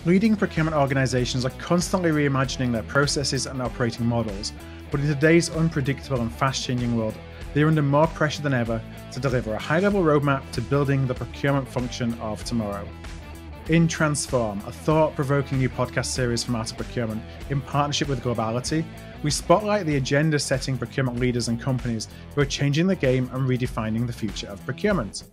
Leading procurement organizations are constantly reimagining their processes and operating models, but in today's unpredictable and fast-changing world, they are under more pressure than ever to deliver a high-level roadmap to building the procurement function of tomorrow. In Transform, a thought-provoking new podcast series from Art of Procurement in partnership with Globality, we spotlight the agenda-setting procurement leaders and companies who are changing the game and redefining the future of procurement.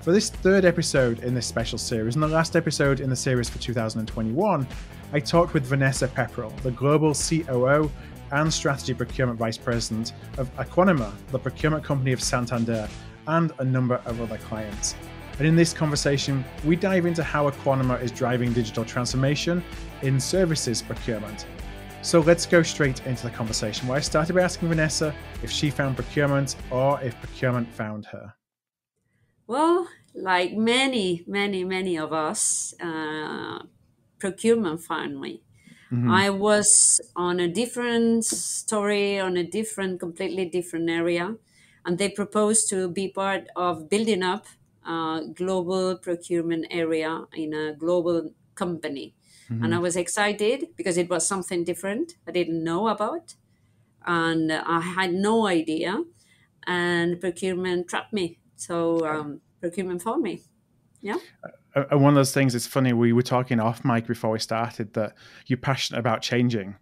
For this third episode in this special series, and the last episode in the series for 2021, I talked with Vanessa Pepperell, the Global COO and Strategy Procurement Vice President of Aquanima, the procurement company of Santander, and a number of other clients. And in this conversation, we dive into how Aquanima is driving digital transformation in services procurement. So let's go straight into the conversation, where I started by asking Vanessa if she found procurement or if procurement found her. Well, like many of us, procurement found me. Mm-hmm. I was on a different story, on a completely different area, and they proposed to be part of building up a global procurement area in a global company. Mm-hmm. And I was excited because it was something different I didn't know about, and I had no idea, and procurement trapped me. So procurement found me. Yeah. One of those things, it's funny, we were talking off mic before we started that you're passionate about changing,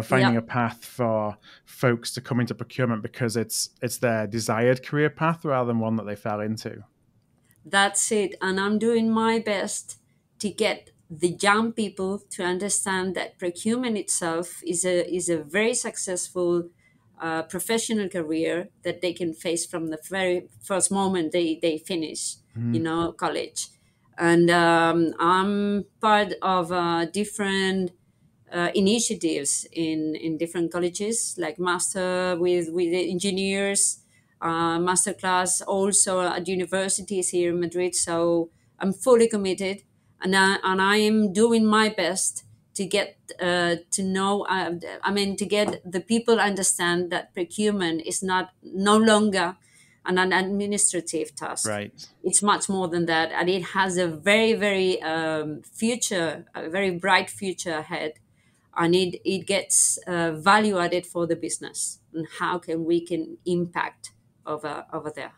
finding a path for folks to come into procurement because it's their desired career path rather than one that they fell into. That's it. And I'm doing my best to get the young people to understand that procurement itself is a very successful professional career that they can face from the very first moment they finish, college. And I'm part of different initiatives in different colleges, like master with engineers, masterclass also at universities here in Madrid. So I'm fully committed, and I am doing my best to get to know. To get the people understand that procurement is no longer an administrative task. Right. It's much more than that, and it has a very very a very bright future ahead. And it gets value added for the business, and how we can impact over there.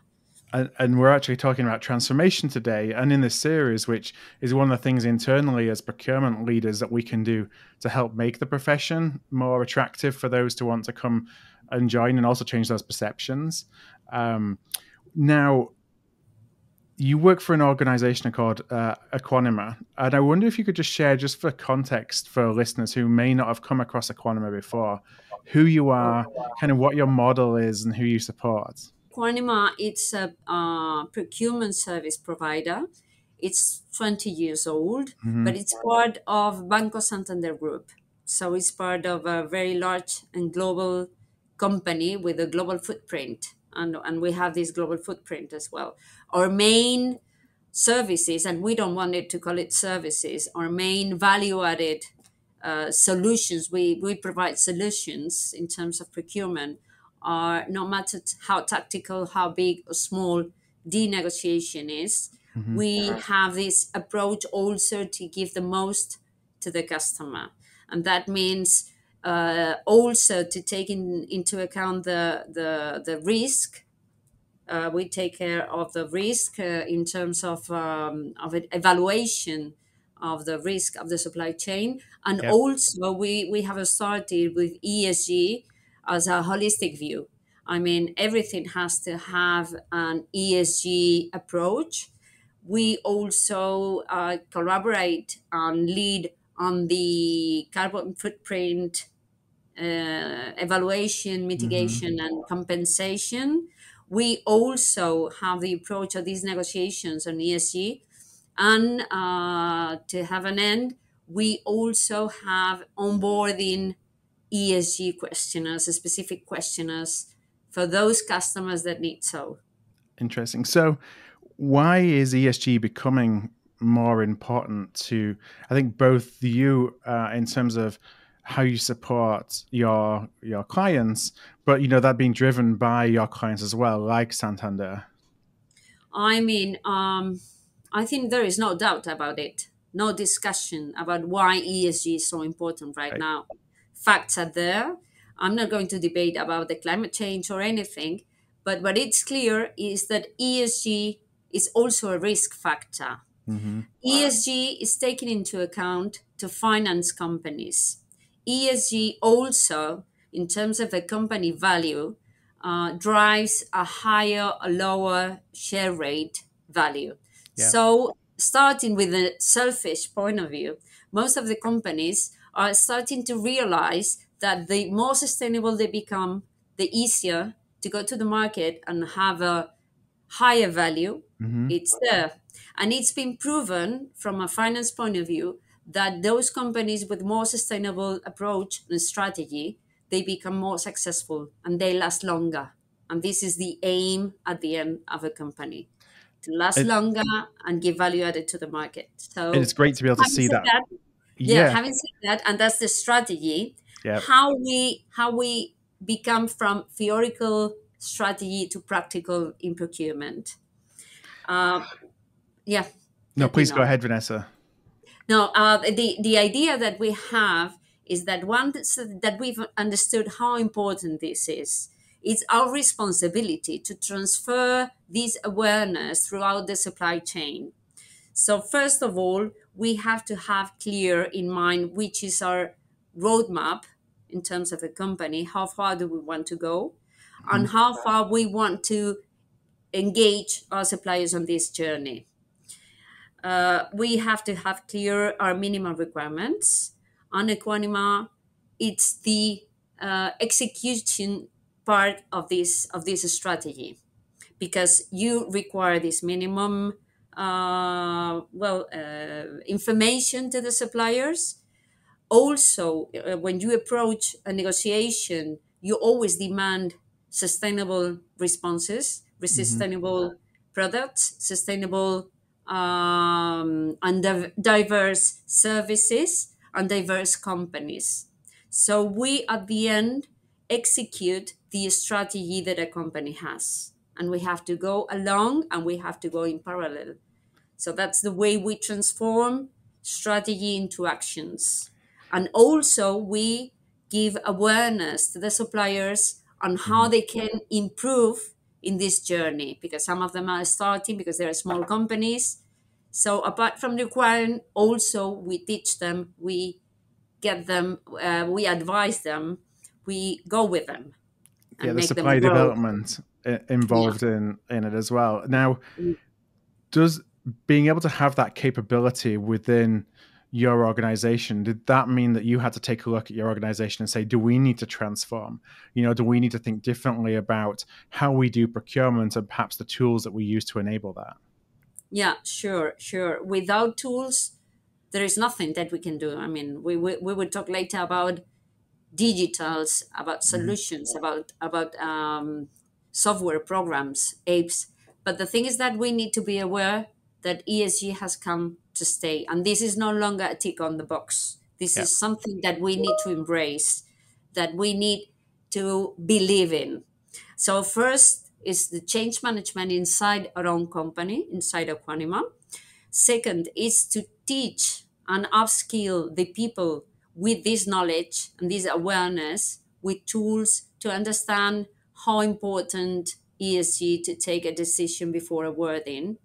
And we're actually talking about transformation today, and in this series, which is one of the things internally as procurement leaders that we can do to help make the profession more attractive for those to want to come and join, and also change those perceptions. Now, you work for an organization called Aquanima, and I wonder if you could just share, just for context for listeners who may not have come across Aquanima before, who you are, kind of what your model is, and who you support. Guanima, it's a procurement service provider. It's 20 years old, but it's part of Banco Santander Group. So it's part of a very large and global company with a global footprint. And we have this global footprint as well. Our main services, and we don't want to call it services, our main value-added solutions, we provide solutions in terms of procurement, are no matter how tactical, how big or small the negotiation is, we have this approach also to give the most to the customer. And that means also to take into account the risk. We take care of the risk in terms of evaluation of the risk of the supply chain. And also we have started with ESG as a holistic view. I mean, everything has to have an ESG approach. We also collaborate and lead on the carbon footprint evaluation, mitigation, and compensation. We also have the approach of these negotiations on ESG. And to have an end, we also have onboarding ESG questionnaires, specific questionnaires for those customers that need so. Interesting. So why is ESG becoming more important to, I think, both you in terms of how you support your clients, but that being driven by your clients as well, like Santander? I mean, I think there is no doubt about it. no discussion about why ESG is so important right Right. now. Facts are there. I'm not going to debate about the climate change or anything, but what it's clear is that ESG is also a risk factor. Mm-hmm. ESG is taken into account to finance companies. ESG also, in terms of the company value, drives a higher or lower share rate value. Yeah. So, starting with a selfish point of view, most of the companies are starting to realize that the more sustainable they become, the easier to go to the market and have a higher value. Mm-hmm. It's there. And it's been proven from a finance point of view that those companies with more sustainable approach and strategy, they become more successful and they last longer. And this is the aim at the end of a company, to last It, longer and give value added to the market. and So it's great to be able to having see said that. that, yeah, Yeah. having said that, and that's the strategy, Yeah. how we become from theoretical strategy to practical in procurement. Uh, yeah, No, let me please go know. ahead, Vanessa. No, the idea that we have is that once that we've understood how important this is, it's our responsibility to transfer this awareness throughout the supply chain. So first of all, we have to have clear in mind which is our roadmap in terms of a company, how far do we want to go, Mm-hmm. and how far we want to engage our suppliers on this journey. We have to have clear our minimum requirements. On Aquanima, it's the execution part of this strategy, because you require this minimum information to the suppliers. Also, when you approach a negotiation, you always demand sustainable responses, Mm-hmm. sustainable products, sustainable and diverse services and diverse companies. So we at the end execute the strategy that a company has, and we have to go along and we have to go in parallel. So that's the way we transform strategy into actions. And also, we give awareness to the suppliers on how Mm-hmm. they can improve in this journey, because some of them are starting because they're small companies. So, apart from the requiring, also we teach them, we get them, we advise them, we go with them Yeah, and the make them supply grow. development Yeah. involved in it as well. Now, does being able to have that capability within your organization, did that mean that you had to take a look at your organization and say, do we need to transform? Do we need to think differently about how we do procurement and perhaps the tools that we use to enable that? Yeah, sure, sure. Without tools, there is nothing that we can do. I mean, we will talk later about digitals, about Mm-hmm. solutions, about software programs, apes. But the thing is that we need to be aware that ESG has come to stay, and this is no longer a tick on the box. This Yeah. is something that we need to embrace, that we need to believe in. So first is the change management inside our own company, inside Aquanima. Second is to teach and upskill the people with this knowledge and this awareness with tools to understand how important ESG to take a decision before awarding,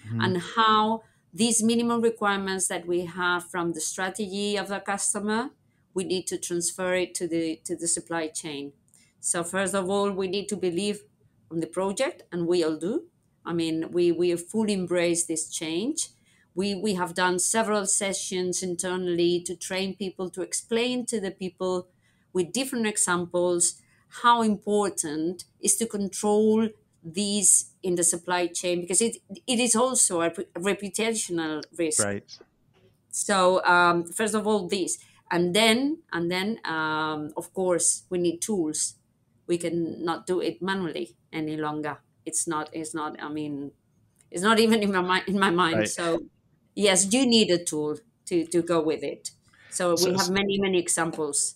Mm-hmm. and how these minimum requirements that we have from the strategy of the customer, we need to transfer it to the supply chain. So first of all, we need to believe on the project, and we all do. I mean, we fully embrace this change. We have done several sessions internally to train people, to explain to the people with different examples how important is to control these in the supply chain, because it is also a reputational risk. Right. So first of all this, and then of course we need tools. We can not do it manually any longer. It's not, I mean, it's not even in my mind. Right. So yes, you need a tool to go with it. So So, we have many examples.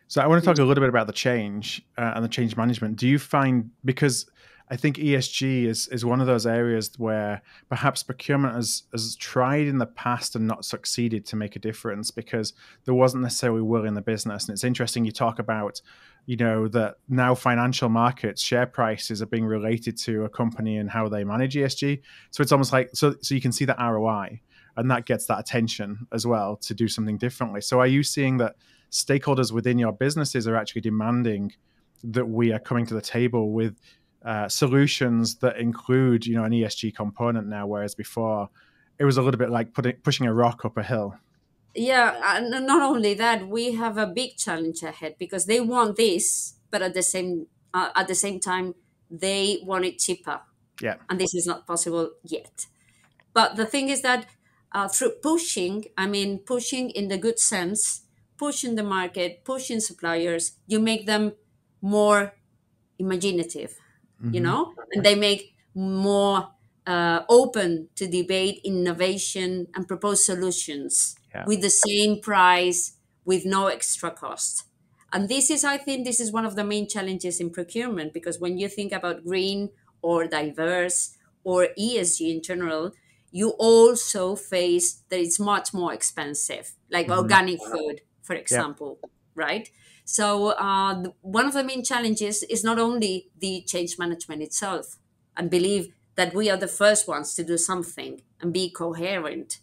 So I want to talk a little bit about the change and the change management. Do you find, because I think ESG is one of those areas where perhaps procurement has tried in the past and not succeeded to make a difference because there wasn't necessarily will in the business. And it's interesting you talk about, that now financial markets, share prices are being related to a company and how they manage ESG. So it's almost like, so you can see the ROI and that gets that attention as well to do something differently. So are you seeing that stakeholders within your businesses are actually demanding that we are coming to the table with solutions that include, an ESG component now, whereas before it was a little bit like pushing a rock up a hill? Yeah, and not only that, we have a big challenge ahead because they want this, but at the same time, they want it cheaper, Yeah. and this is not possible yet. But the thing is that through pushing, I mean pushing in the good sense, pushing the market, pushing suppliers, you make them more imaginative, and they make more open to debate, innovation, and propose solutions with the same price, with no extra cost. And I think, this is one of the main challenges in procurement, because when you think about green or diverse or ESG in general, you also face that it's much more expensive, like organic food, for example, right? So one of the main challenges is not only the change management itself, and believe that we are the first ones to do something and be coherent.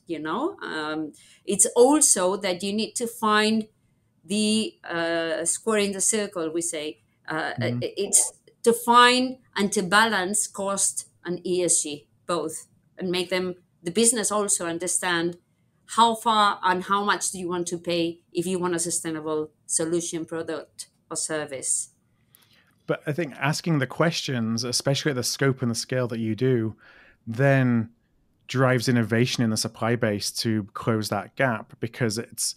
It's also that you need to find the square in the circle. We say it's to find and to balance cost and ESG both, and make the business also understand how far and how much do you want to pay if you want a sustainable solution, product, or service. But I think asking the questions, especially at the scope and the scale that you do, then drives innovation in the supply base to close that gap, because it's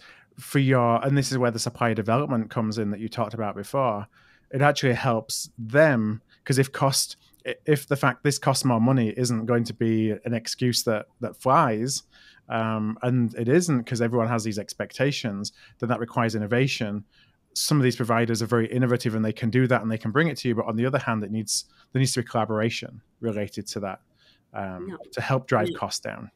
and this is where the supplier development comes in that you talked about before. It actually helps them, because if the fact this costs more money isn't going to be an excuse that flies, and it isn't, because everyone has these expectations, then that requires innovation. Some of these providers are very innovative and they can do that and they can bring it to you. But on the other hand, there needs to be collaboration related to that to help drive costs down.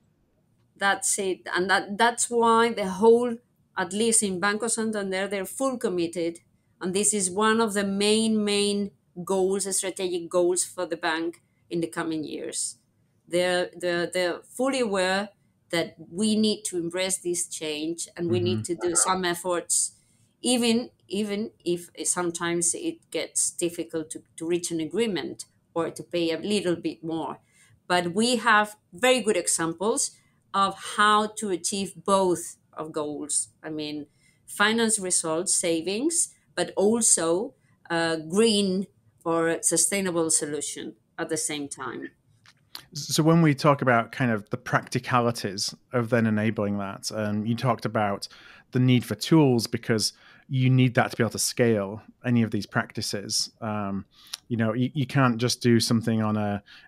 That's it. And that's why the whole, at least in Banco Santander, they're full committed. And this is one of the main goals, strategic goals for the bank in the coming years. They're fully aware that we need to embrace this change, and we need to do some efforts, even if sometimes it gets difficult to reach an agreement or to pay a little bit more. But we have very good examples of how to achieve both of goals. I mean, finance results, savings, but also green or sustainable solution at the same time. So when we talk about kind of the practicalities of then enabling that, you talked about the need for tools, because you need that to be able to scale any of these practices. You can't just do something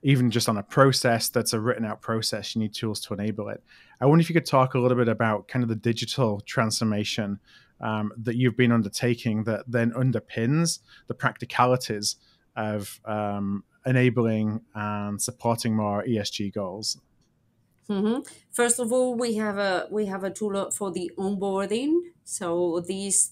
even just on a process that's a written out process. You need tools to enable it. I wonder if you could talk a little bit about kind of the digital transformation that you've been undertaking that then underpins the practicalities of enabling and supporting more ESG goals. First of all, we have a tool for the onboarding. So these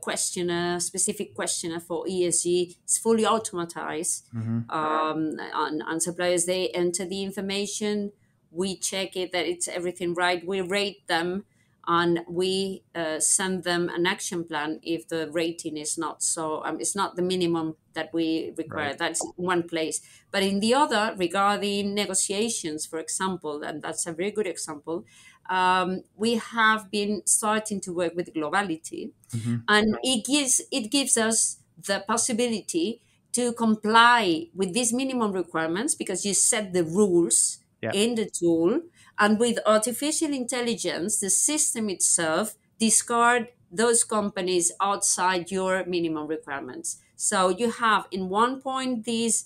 questionnaire, specific questionnaire for ESG, is fully automatized. And suppliers, they enter the information. We check it that it's everything right. We rate them, and we send them an action plan if the rating is not so. It's not the minimum that we require. Right. That's one place. But in the other, regarding negotiations, for example, and that's a very good example, we have been starting to work with Globality, and it gives us the possibility to comply with these minimum requirements, because you set the rules in the tool, and with artificial intelligence, the system itself discard those companies outside your minimum requirements. So you have in one point this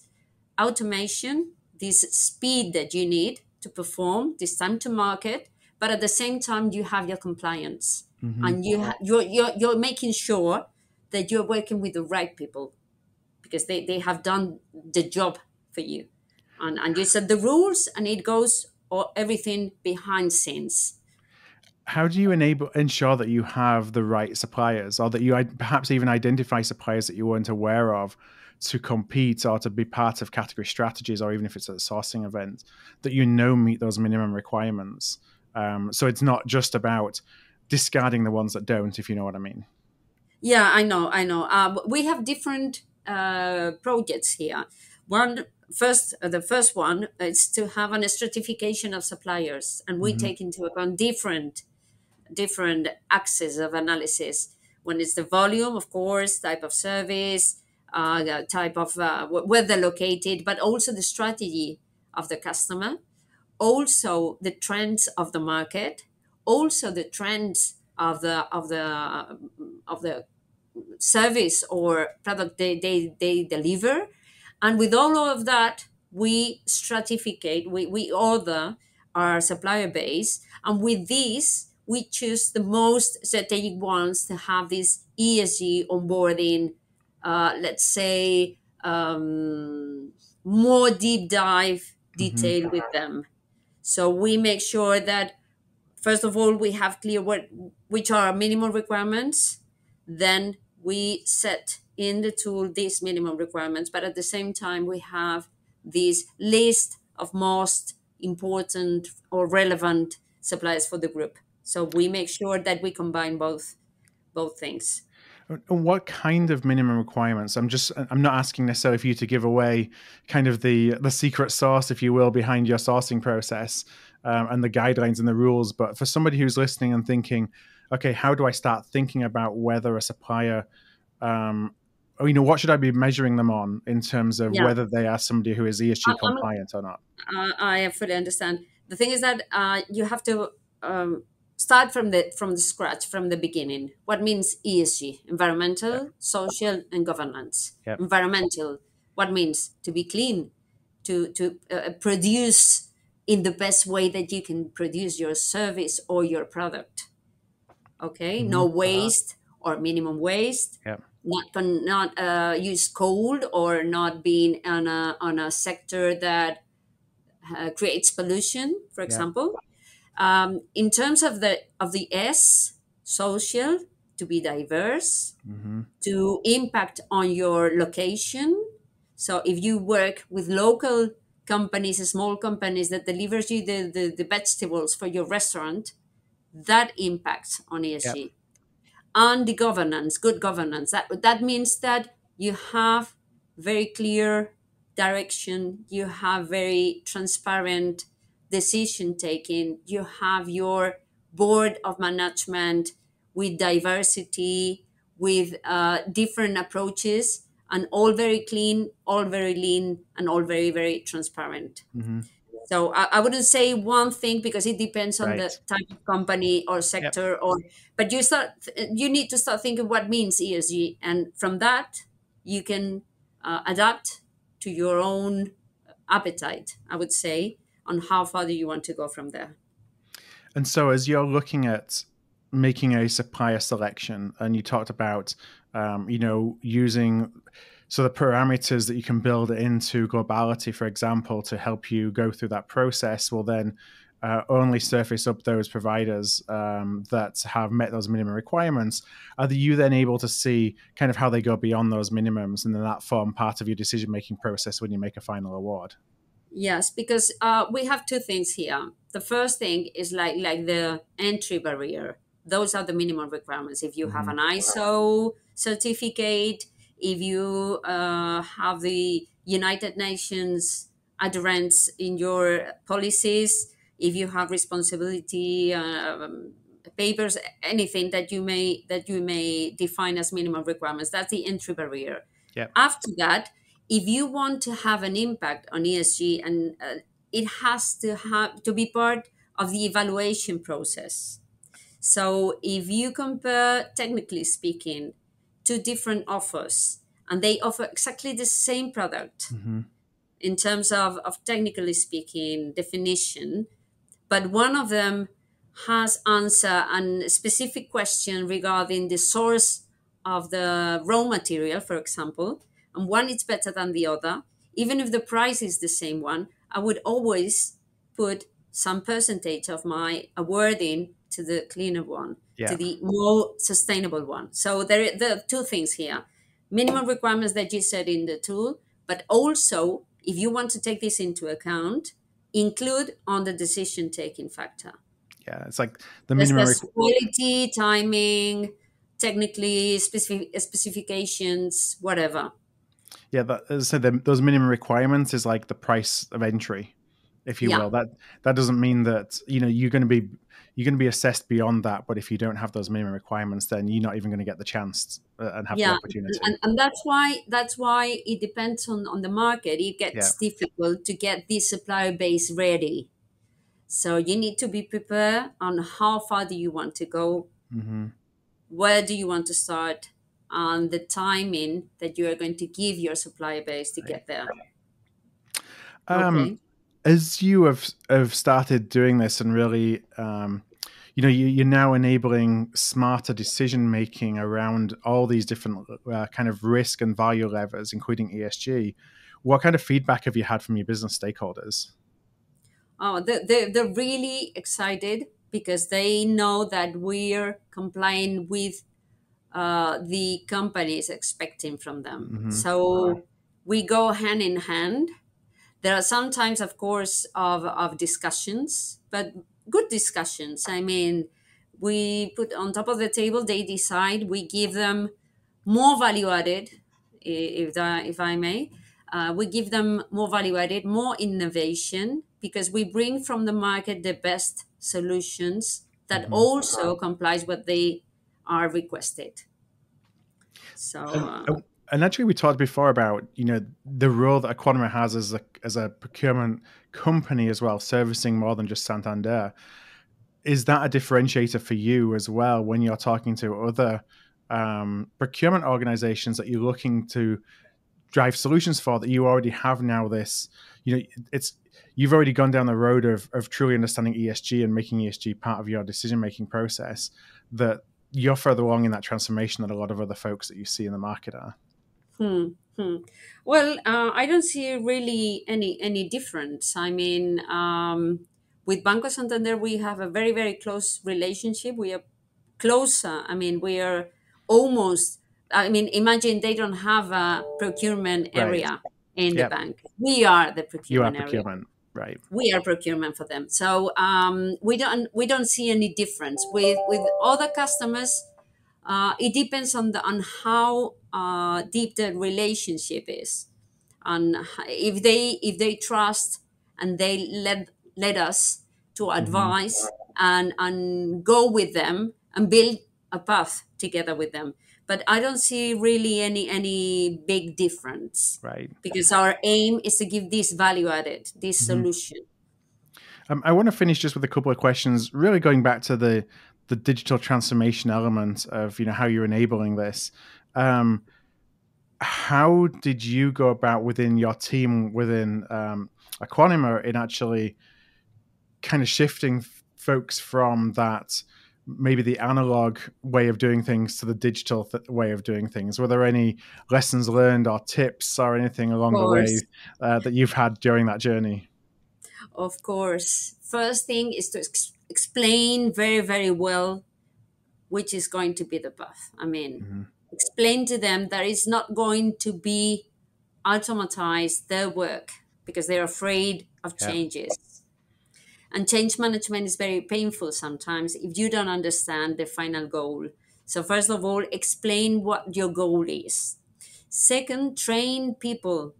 automation, this speed that you need to perform, this time to market, but at the same time you have your compliance, and you're making sure that you're working with the right people, because they have done the job for you. And you set the rules, and it goes or everything behind scenes. How do you ensure that you have the right suppliers, or that you perhaps even identify suppliers that you weren't aware of to compete or to be part of category strategies, or even if it's a sourcing event, that meet those minimum requirements? So it's not just about discarding the ones that don't, if you know what I mean. Yeah, I know. We have different projects here. The first one is to have a stratification of suppliers, and we take into account different axes of analysis. One is the volume, of course, type of service, the type of where they're located, but also the strategy of the customer, also the trends of the market, also the trends of the service or product they deliver. And with all of that, we stratificate, we order our supplier base. And with this, we choose the most strategic ones to have this ESG onboarding, let's say, more deep dive detail with them. So we make sure that, first of all, we have clear which are our minimum requirements. Then we set in the tool these minimum requirements, but at the same time, we have this list of most important or relevant suppliers for the group. So we make sure that we combine both things. What kind of minimum requirements? I'm not asking necessarily for you to give away kind of the secret sauce, if you will, behind your sourcing process, and the guidelines and the rules. But for somebody who's listening and thinking, okay, how do I start thinking about whether a supplier, what should I be measuring them on in terms of whether they are somebody who is ESG compliant or not? I fully understand. The thing is that you have to start from the scratch, from the beginning. What means ESG? Environmental, social, and governance. Environmental, what means to be clean, to produce in the best way that you can produce your service or your product. Okay, no waste or minimum waste. Not use coal, or not being on a sector that creates pollution, for example. In terms of the S, social, to be diverse, to impact on your location. So if you work with local companies, small companies that delivers you the vegetables for your restaurant, that impacts on ESG. And the governance, good governance. That means that you have very clear direction, you have very transparent decision taking, you have your board of management with diversity, with different approaches, and all very clean, all very lean, and all very, very transparent. So I wouldn't say one thing, because it depends on the type of company or sector, but you need to start thinking what means ESG, and from that you can adapt to your own appetite, I would say, on how far do you want to go from there. And so as you're looking at making a supplier selection, and you talked about using the parameters that you can build into Globality, for example, to help you go through that process, will then only surface up those providers that have met those minimum requirements. Are you then able to see kind of how they go beyond those minimums, and then that form part of your decision-making process when you make a final award? Yes, because we have two things here. The first thing is like the entry barrier. Those are the minimum requirements. If you have an ISO certificate, if you have the United Nations adherence in your policies, if you have responsibility papers, anything that you may define as minimum requirements, that's the entry barrier. After that, if you want to have an impact on ESG, and it has to be part of the evaluation process. So if you compare, technically speaking, two different offers, and they offer exactly the same product in terms of technically speaking definition, but one of them has answer a specific question regarding the source of the raw material, for example, and one is better than the other. even if the price is the same one, I would always put some percentage of my awarding to the cleaner one, to Yeah. the more sustainable one. So there are two things here: minimum requirements that you set in the tool, but also, if you want to take this into account, include on the decision taking factor. Yeah. It's like the There's minimum. this quality, timing, technically specifications, whatever. Yeah, that, as I said, those minimum requirements is like the price of entry, if you Yeah. will. That doesn't mean that you're going to be assessed beyond that. But if you don't have those minimum requirements, then you're not even going to get the chance and have the Yeah, opportunity. and that's why it depends on the market. It Yeah. gets difficult to get this supplier base ready. So you need to be prepared on how far do you want to go, Hmm. where do you want to start, and the timing that you are going to give your supplier base to Right. get there. Um, Okay. as you have started doing this and really, you're now enabling smarter decision making around all these different kind of risk and value levers, including ESG. What kind of feedback have you had from your business stakeholders? Oh, they're really excited because they know that we're complying with the company is expecting from them. Hmm. So we go hand in hand. There are sometimes, of course, of discussions, but good discussions. I mean, we put on top of the table, they decide, we give them more value added, if I may. We give them more value added, more innovation, because we bring from the market the best solutions that Hmm. also complies what they are requested. So, And actually, we talked before about the role that Aquanima has as a procurement company as well, servicing more than just Santander. Is that a differentiator for you as well when you're talking to other procurement organizations that you're looking to drive solutions for, that you already have now this, it's you've already gone down the road of truly understanding ESG and making ESG part of your decision making process, that you're further along in that transformation than a lot of other folks that you see in the market are. hmm, hmm. Well, I don't see really any difference. I mean, with Banco Santander, we have a very very close relationship. We are closer. I mean, we are almost. I mean, imagine they don't have a procurement Right. area in the Yep. bank. We are the You are procurement area. procurement. Right. We are procurement for them. So we don't see any difference with other customers. It depends on how deep the relationship is, and if they trust and they let us to Hmm. advise and go with them and build a path together with them. But I don't see really any big difference, Right. because our aim is to give this value added, this Hmm. solution. I want to finish just with a couple of questions, really going back to the digital transformation element of how you're enabling this. Um, how did you go about within your team within Aquanima in actually kind of shifting folks from that, maybe the analog way of doing things, to the digital way of doing things? Were there any lessons learned or tips or anything Of along the way course. that you've had during that journey? Of course. First thing is to explain very, very well which is going to be the path. I mean, Hmm. explain to them that it's not going to be automatize their work because they're afraid of Yeah. changes. And change management is very painful sometimes if you don't understand the final goal. So, first of all, explain what your goal is. Second, train people,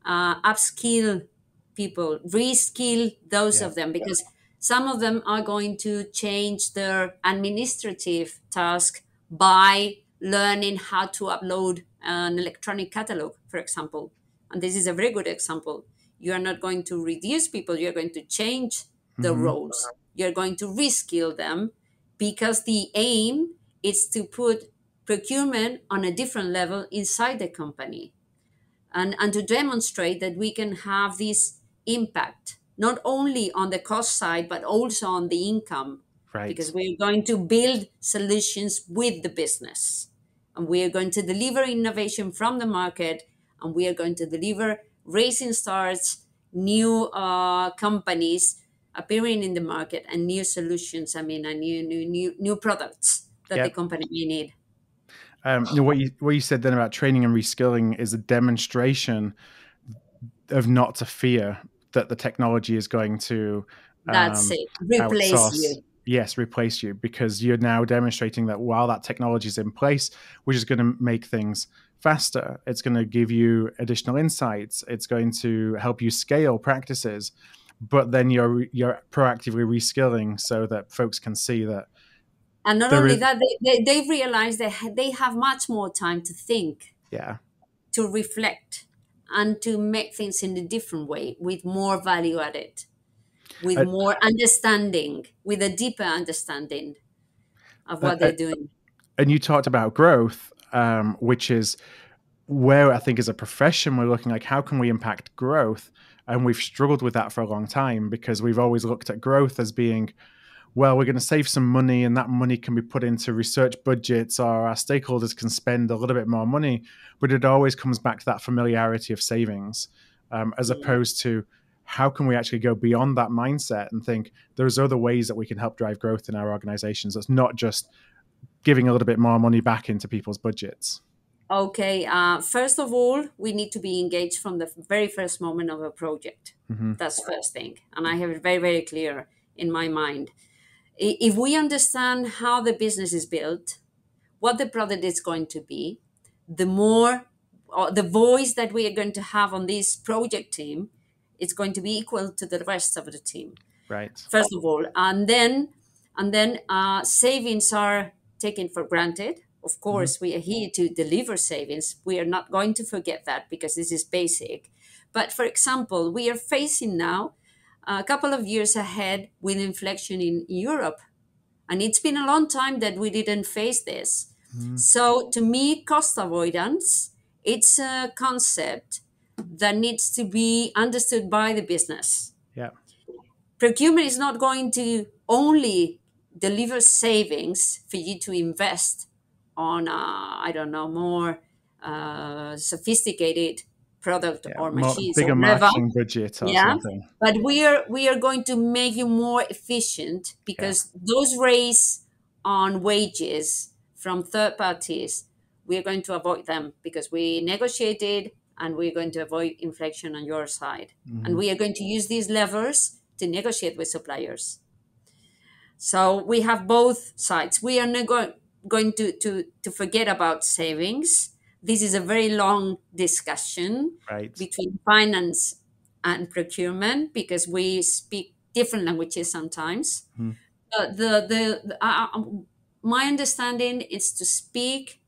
upskill people, reskill those Yeah. of them, because some of them are going to change their administrative task by learning how to upload an electronic catalog, for example. And this is a very good example. You are not going to reduce people, you're going to change the Hmm. roles. You're going to reskill them, because the aim is to put procurement on a different level inside the company, and to demonstrate that we can have this impact not only on the cost side but also on the income, Right. because we're going to build solutions with the business, and we are going to deliver innovation from the market, and we are going to deliver racing stars, new companies appearing in the market, and new solutions. And new products that the company may need. What you said then about training and reskilling is a demonstration of not to fear that the technology is going to That's it. Replace you. Yes, replace you, because you're now demonstrating that while that technology is in place, which is going to make things faster, it's going to give you additional insights, it's going to help you scale practices, but then you're proactively reskilling so that folks can see that. And not only that, they realize that they have much more time to think, to reflect, and to make things in a different way, with more value added, with more understanding, with a deeper understanding of what they're doing. And you talked about growth, which is where I think as a profession, we're looking like, how can we impact growth? And we've struggled with that for a long time, because we've always looked at growth as being, well, we're going to save some money and that money can be put into research budgets, or our stakeholders can spend a little bit more money. But it always comes back to that familiarity of savings, as opposed to how can we actually go beyond that mindset and think there's other ways that we can help drive growth in our organizations. That's not just giving a little bit more money back into people's budgets. Okay. First of all, we need to be engaged from the very first moment of a project. That's first thing. And I have it very, very clear in my mind. If we understand how the business is built, what the product is going to be, the more the voice that we are going to have on this project team, it's going to be equal to the rest of the team. Right. First of all, and then savings are taken for granted. Of course, we are here to deliver savings. We are not going to forget that, because this is basic. But for example, we are facing now a couple of years ahead with inflation in Europe. And it's been a long time that we didn't face this. So to me, cost avoidance, it's a concept that needs to be understood by the business. Yeah. Procurement is not going to only deliver savings for you to invest on, more sophisticated product or machines, bigger or marketing budget or something. But we are going to make you more efficient, because those raise on wages from third parties, we are going to avoid them, because we negotiated, and we're going to avoid inflation on your side. And we are going to use these levers to negotiate with suppliers. So we have both sides. We are not going to forget about savings. This is a very long discussion between finance and procurement, because we speak different languages sometimes. My understanding is to speak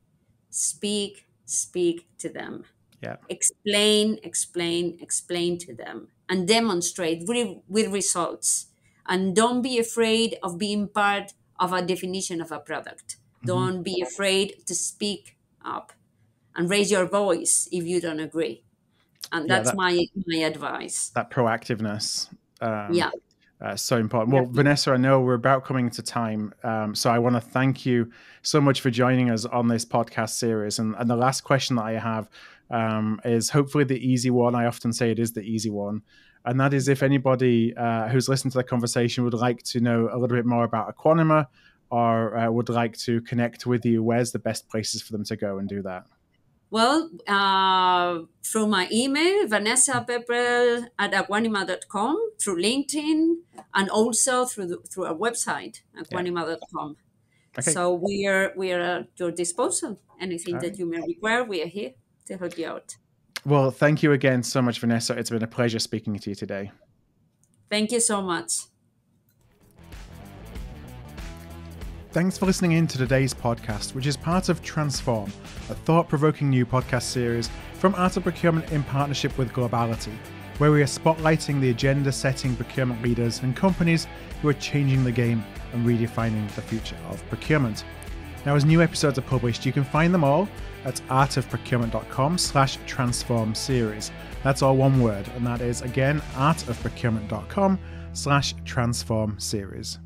to them. Yeah. Explain to them, and demonstrate with results. And don't be afraid of being part of a definition of a product. Don't be afraid to speak up and raise your voice if you don't agree. And that's my advice. That proactiveness. So important. Well, Vanessa, I know we're about coming to time. So I want to thank you so much for joining us on this podcast series. And the last question that I have is hopefully the easy one. I often say it is the easy one. And that is, if anybody who's listened to the conversation would like to know a little bit more about Aquanima, or would like to connect with you, where's the best places for them to go and do that? Well, through my email, Vanessa Pepperell at Aquanima.com, through LinkedIn, and also through our website, Aquanima.com. Okay. So we are at your disposal. Anything that you may require, we are here to help you out. Well, thank you again so much, Vanessa. It's been a pleasure speaking to you today. Thank you so much. Thanks for listening in to today's podcast, which is part of Transform, a thought-provoking new podcast series from Art of Procurement in partnership with Globality, where we are spotlighting the agenda-setting procurement leaders and companies who are changing the game and redefining the future of procurement. Now, as new episodes are published, you can find them all at artofprocurement.com/transform series. That's all one word, and that is, again, artofprocurement.com/transform series.